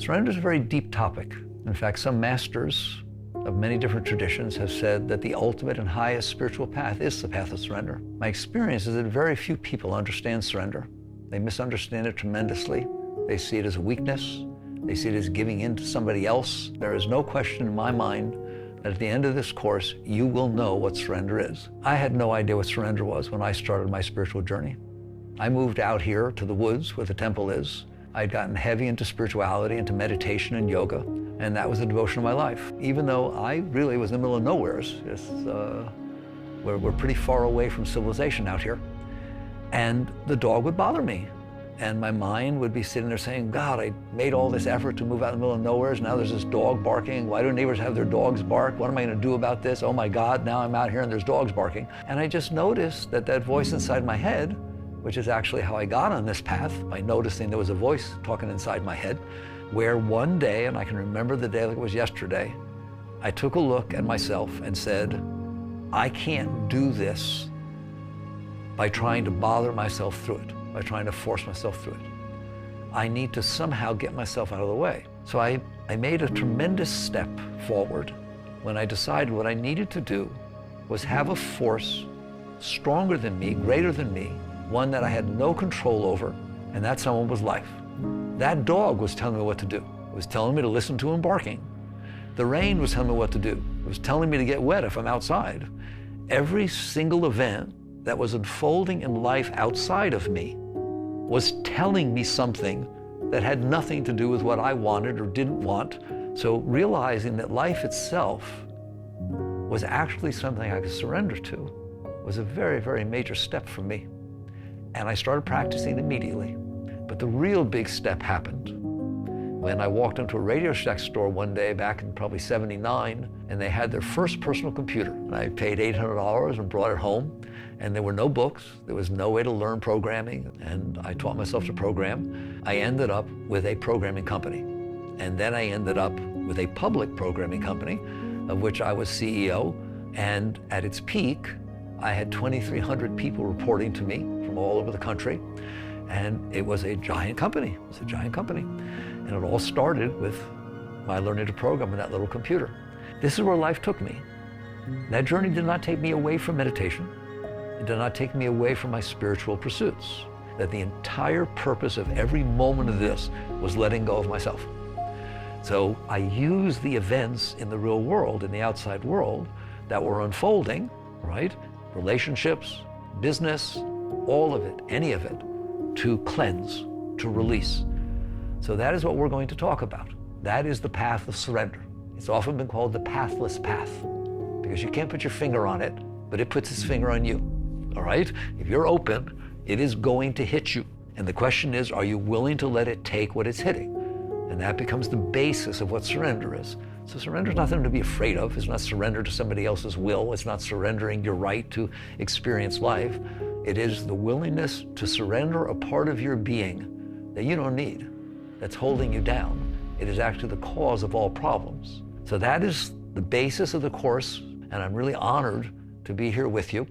Surrender is a very deep topic. In fact, some masters of many different traditions have said that the ultimate and highest spiritual path is the path of surrender. My experience is that very few people understand surrender. They misunderstand it tremendously. They see it as a weakness. They see it as giving in to somebody else. There is no question in my mind that at the end of this course, you will know what surrender is. I had no idea what surrender was when I started my spiritual journey. I moved out here to the woods where the temple is. I'd gotten heavy into spirituality, into meditation and yoga, and that was the devotion of my life. Even though I really was in the middle of nowhere, we're pretty far away from civilization out here. And the dog would bother me. And my mind would be sitting there saying, God, I made all this effort to move out in the middle of nowhere. Now there's this dog barking. Why do neighbors have their dogs bark? What am I going to do about this? Oh my God, now I'm out here and there's dogs barking. And I just noticed that that voice inside my head, which is actually how I got on this path, by noticing there was a voice talking inside my head, where one day, and I can remember the day like it was yesterday, I took a look at myself and said, I can't do this by trying to bother myself through it, by trying to force myself through it. I need to somehow get myself out of the way. So I made a tremendous step forward when I decided what I needed to do was have a force stronger than me, greater than me, one that I had no control over, and that someone was life. That dog was telling me what to do. It was telling me to listen to him barking. The rain was telling me what to do. It was telling me to get wet if I'm outside. Every single event that was unfolding in life outside of me was telling me something that had nothing to do with what I wanted or didn't want. So realizing that life itself was actually something I could surrender to was a very, very major step for me. And I started practicing immediately. But the real big step happened when I walked into a Radio Shack store one day back in probably '79, and they had their first personal computer. And I paid $800 and brought it home, and there were no books. There was no way to learn programming, and I taught myself to program. I ended up with a programming company. And then I ended up with a public programming company, of which I was CEO. And at its peak, I had 2,300 people reporting to me from all over the country. And it was a giant company. It was a giant company. And it all started with my learning to program in that little computer. This is where life took me. That journey did not take me away from meditation. It did not take me away from my spiritual pursuits. That the entire purpose of every moment of this was letting go of myself. So I used the events in the real world, in the outside world, that were unfolding, right? Relationships, business, all of it, any of it, to cleanse, to release. So that is what we're going to talk about. That is the path of surrender. It's often been called the pathless path because you can't put your finger on it, but it puts its finger on you, all right? If you're open, it is going to hit you. And the question is, are you willing to let it take what it's hitting? And that becomes the basis of what surrender is. So surrender is nothing to be afraid of. It's not surrender to somebody else's will. It's not surrendering your right to experience life. It is the willingness to surrender a part of your being that you don't need, that's holding you down. It is actually the cause of all problems. So that is the basis of the course, and I'm really honored to be here with you.